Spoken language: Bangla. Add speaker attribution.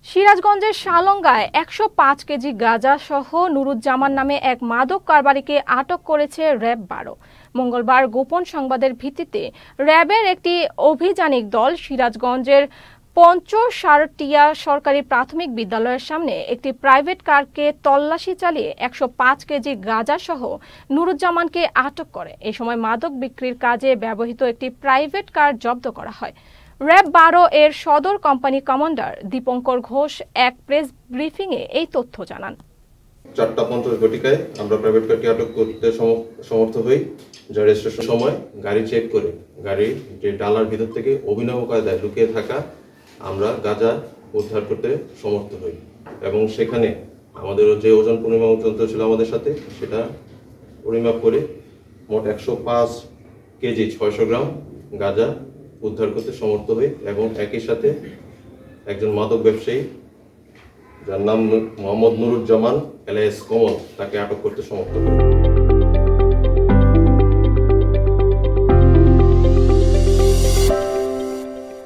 Speaker 1: সিরাজগঞ্জের শালঙ্গায় ১০৫ কেজি গাঁজা সহ নুরুজ্জামান নামে এক মাদক কারবারিকে আটক করেছে র্যাব-১২। মঙ্গলবার গোপন সংবাদের ভিত্তিতে র্যাবের একটি অভিযানিক দল সিরাজগঞ্জের পঞ্চসারটিয়া সরকারি প্রাথমিক বিদ্যালয়ের সামনে একটি প্রাইভেট কারকে তল্লাশি চালিয়ে ১০৫ কেজি গাঁজা সহ নুরুজ্জামানকে আটক করে। এ সময় মাদক বিক্রির কাজে ব্যবহৃত একটি প্রাইভেট কার জব্দ করা হয়। র্যাব-১২ এর সদর কোম্পানি কমান্ডার দীপঙ্কর ঘোষ এক প্রেস ব্রিফিংয়ে এই তথ্য জানান।
Speaker 2: ৪:৫০ ঘটিকায় আমরা প্রাইভেট কারটি আটক করতে সমর্থ হই, যা রেজিস্ট্রেশন সময় গাড়ি চেক করে গাড়ির যে ডালার ভিতর থেকে অভিনব কায়দায় লুকিয়ে থাকা আমরা গাঁজা উদ্ধার করতে সমর্থ হই এবং সেখানে আমাদের যে ওজন পরিমাপ যন্ত্র ছিল আমাদের সাথে সেটা পরিমাপ করে মোট ১০৫ কেজি ৬০০ গ্রাম গাঁজা উদ্ধার করতে সমর্থ হই এবং একই সাথে একজন মাদক ব্যবসায়ী যার নাম মোহাম্মদ নুরুজ্জামান এলিয়াস কমল তাকে আটক করতে সমর্থ হই।